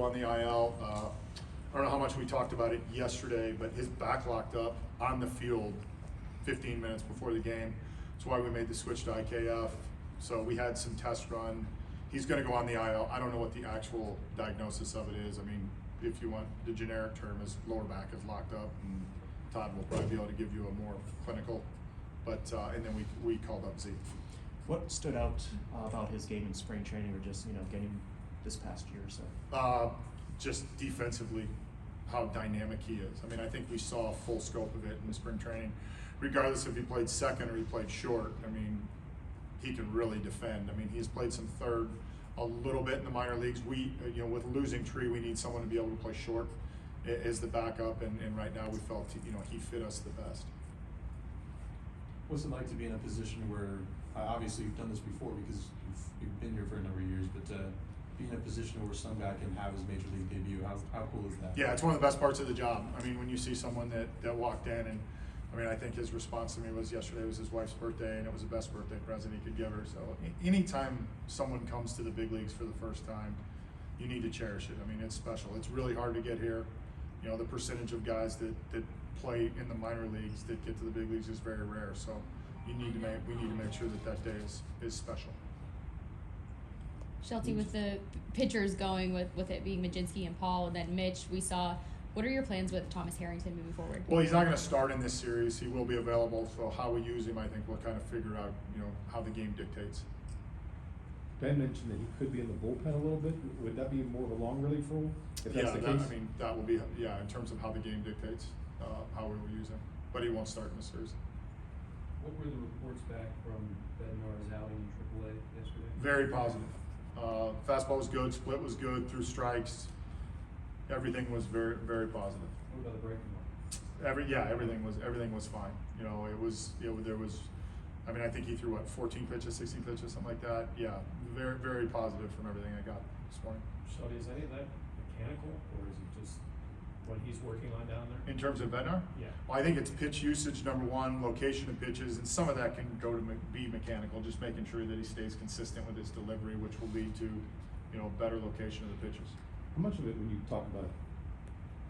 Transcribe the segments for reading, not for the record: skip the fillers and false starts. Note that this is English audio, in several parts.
On the IL, I don't know how much we talked about it yesterday, but his back locked up on the field 15 minutes before the game. That's why we made the switch to IKF. So we had some tests run. He's going to go on the IL. I don't know what the actual diagnosis of it is. I mean, if you want, the generic term is lower back is locked up, and Todd will probably be able to give you a more clinical. But and then we called up Zeke. What stood out about his game in spring training, or just getting this past year or so? Just defensively, how dynamic he is. I mean, I think we saw a full scope of it in the spring training, regardless if he played second or he played short. I mean, he can really defend. I mean, he's played some third a little bit in the minor leagues. We, with losing Tree, we need someone to be able to play short as the backup, and right now we felt, he fit us the best. What's it like to be in a position where, obviously you've done this before because you've been here for a number of years, but be in a position where some guy can have his major league debut, how cool is that? Yeah, it's one of the best parts of the job. I mean, when you see someone that walked in, and I mean, I think his response to me was yesterday was his wife's birthday, and it was the best birthday present he could give her. So anytime someone comes to the big leagues for the first time, you need to cherish it. I mean, it's special. It's really hard to get here. The percentage of guys that play in the minor leagues that get to the big leagues is very rare. So we need to make sure that day is special. Shelton, with the pitchers going with it being Majinski and Paul and then Mitch, what are your plans with Thomas Harrington moving forward? Well, he's not going to start in this series. He will be available. So how we use him, I think we'll kind of figure out, how the game dictates. Ben mentioned that he could be in the bullpen a little bit. Would that be more of a long relief role? If that's the case? I mean, that will be, in terms of how the game dictates, how we will use him. But he won't start in the series. What were the reports back from Bednar's outing in AAA yesterday? Very positive. Fastball was good, split was good, threw strikes. Everything was very, very positive. What about the breaking ball? Everything was fine. There was. I mean, I think he threw 14 pitches, 16 pitches, something like that. Yeah, very, very positive from everything I got this morning. Shelby, is any of that mechanical, or is it just what he's working on down there? In terms of Bednar? Yeah. Well, I think it's pitch usage, number one, location of pitches, and some of that can go to be mechanical, just making sure that he stays consistent with his delivery, which will lead to, better location of the pitches. How much of it, when you talk about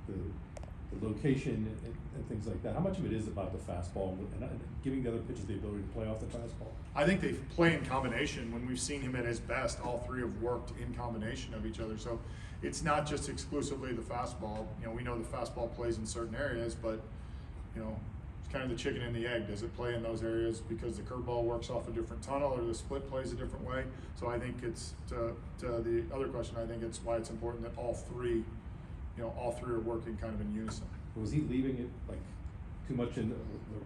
the location and things like that, how much of it is about the fastball and giving the other pitchers the ability to play off the fastball? I think they play in combination. When we've seen him at his best, all three have worked in combination of each other. So it's not just exclusively the fastball. We know the fastball plays in certain areas, but it's kind of the chicken and the egg. Does it play in those areas because the curveball works off a different tunnel, or the split plays a different way? So I think it's to the other question. I think it's why it's important that all three are working kind of in unison. Was he leaving it too much in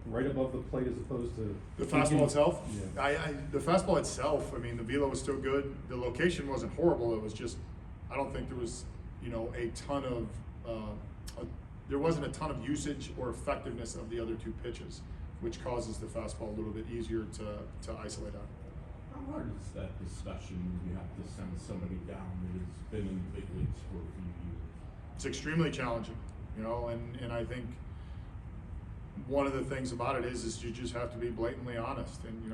right above the plate as opposed to the fastball itself? Yeah. The fastball itself. I mean, the velo was still good. The location wasn't horrible. It was just, I don't think there was a ton of there wasn't a ton of usage or effectiveness of the other two pitches, which causes the fastball a little bit easier to isolate out. How hard is that discussion when you have to send somebody down that has been in the big leagues for a few years? It's extremely challenging, and I think one of the things about it is you just have to be blatantly honest. And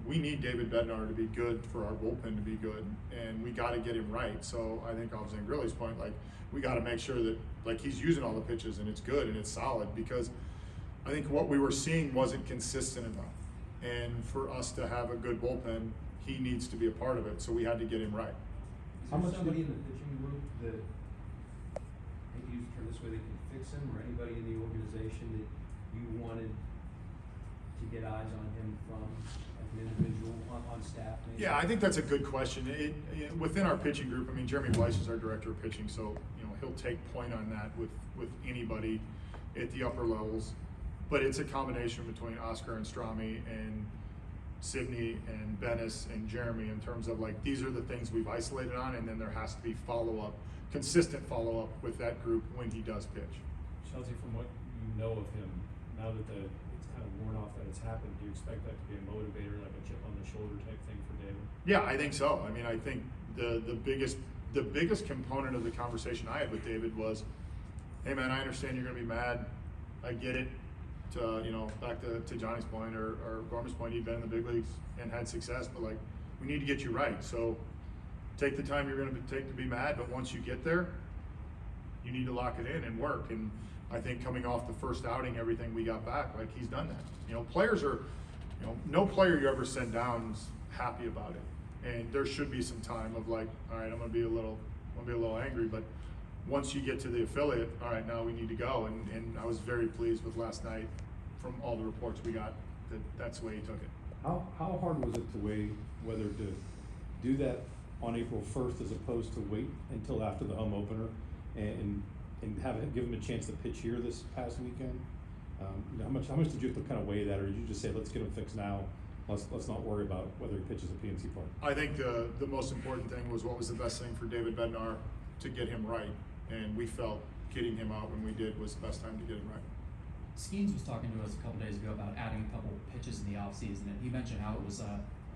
we need David Bednar to be good for our bullpen to be good, and we got to get him right. So I think off Zangrilli's point, we got to make sure that he's using all the pitches and it's good and it's solid, because I think what we were seeing wasn't consistent enough. And for us to have a good bullpen, he needs to be a part of it. So we had to get him right. Is there somebody in the pitching group that, I hate to use the term this way, that can fix him, or anybody in the organization that you wanted to get eyes on him from, an individual on staff? Maybe? Yeah, I think that's a good question. Within our pitching group, I mean, Jeremy Weiss is our director of pitching, so he'll take point on that with anybody at the upper levels. But it's a combination between Oscar and Strami and Sidney and Bennis and Jeremy in terms of these are the things we've isolated on, and then there has to be follow-up, consistent follow-up with that group when he does pitch. Chelsea, from what you know of him, now that it's kind of worn off that it's happened, do you expect that to be a motivator, like a chip on the shoulder type thing for David? Yeah, I think so. I mean, I think the biggest component of the conversation I had with David was, hey man, I understand you're going to be mad. I get it. Back to Johnny's point or Gorman's point, he'd been in the big leagues and had success, but we need to get you right. So take the time you're going to take to be mad, but once you get there, you need to lock it in and work. And I think coming off the first outing, everything we got back, like he's done that. You know, players are, you know, no player you ever send down is happy about it. And there should be some time of like, all right, I'm gonna be a little angry, but once you get to the affiliate, all right, now we need to go. And I was very pleased with last night from all the reports we got that that's the way he took it. How hard was it to weigh whether to do that on April 1st as opposed to wait until after the home opener and give him a chance to pitch here this past weekend? You know, how much did you have to kind of weigh that, or did you just say, let's get him fixed now? Let's not worry about whether he pitches at PNC Park? I think the most important thing was what was the best thing for David Bednar to get him right, and we felt getting him out when we did was the best time to get him right. Skeens was talking to us a couple days ago about adding a couple pitches in the offseason, and he mentioned how it was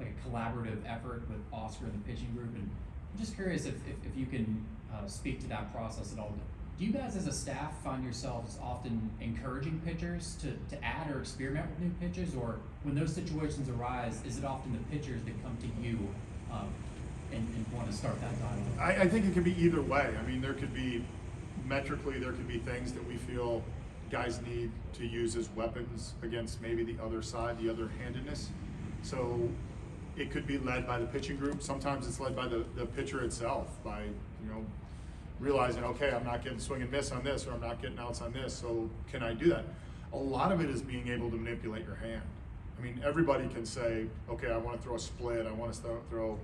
like a collaborative effort with Oscar and the pitching group. And I'm just curious if you can speak to that process at all. Do you guys as a staff find yourselves often encouraging pitchers to add or experiment with new pitches, or when those situations arise, is it often the pitchers that come to you and want to start that dialogue? I think it could be either way. I mean, there could be things that we feel guys need to use as weapons against maybe the other side, the other handedness. So it could be led by the pitching group. Sometimes it's led by the pitcher itself, by, you know, realizing, okay, I'm not getting swing and miss on this, or I'm not getting outs on this, so can I do that? A lot of it is being able to manipulate your hand. I mean, everybody can say, okay, I want to throw a split, I want to throw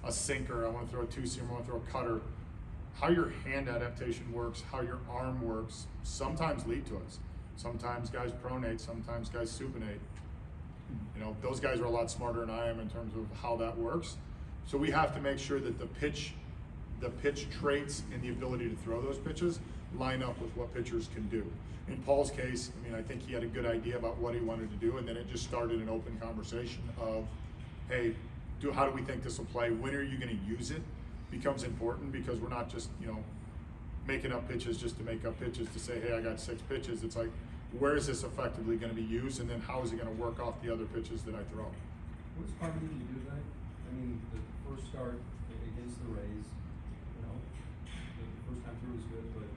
a sinker, I want to throw a two-seamer, I want to throw a cutter. How your hand adaptation works, how your arm works, sometimes lead to us. Sometimes guys pronate, sometimes guys supinate. You know, those guys are a lot smarter than I am in terms of how that works. So we have to make sure that the pitch traits and the ability to throw those pitches line up with what pitchers can do. In Paul's case, I mean, I think he had a good idea about what he wanted to do, and then it just started an open conversation of, hey, how do we think this will play? When are you going to use it? Becomes important, because we're not just, you know, making up pitches just to make up pitches to say, hey, I got 6 pitches. It's like, where is this effectively going to be used, and then how is it going to work off the other pitches that I throw? What's Carmen need to do tonight? I mean, the first start against the Rays, you know, the first time through was good, but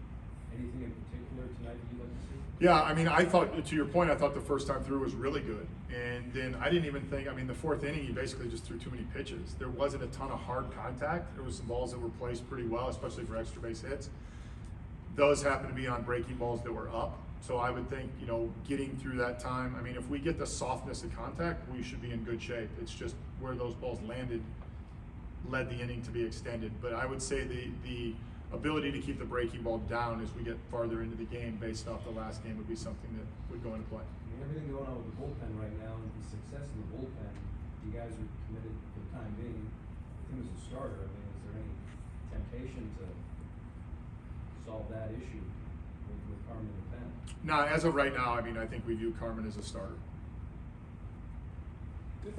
anything in particular tonight that you'd like to see? Yeah, I mean, I thought, to your point, I thought the first time through was really good. And then I didn't even think, I mean, the 4th inning, he basically just threw too many pitches. There wasn't a ton of hard contact. There was some balls that were placed pretty well, especially for extra base hits. Those happened to be on breaking balls that were up. So I would think, you know, getting through that time, I mean, if we get the softness of contact, we should be in good shape. It's just where those balls landed led the inning to be extended. But I would say the ability to keep the breaking ball down as we get farther into the game based off the last game would be something that would go into play. I mean, everything going on with the bullpen right now and the success in the bullpen, you guys are committed for the time being. Him as a starter, I mean, is there any temptation to solve that issue with Carmen in the pen? No, as of right now, I mean, I think we view Carmen as a starter. Good.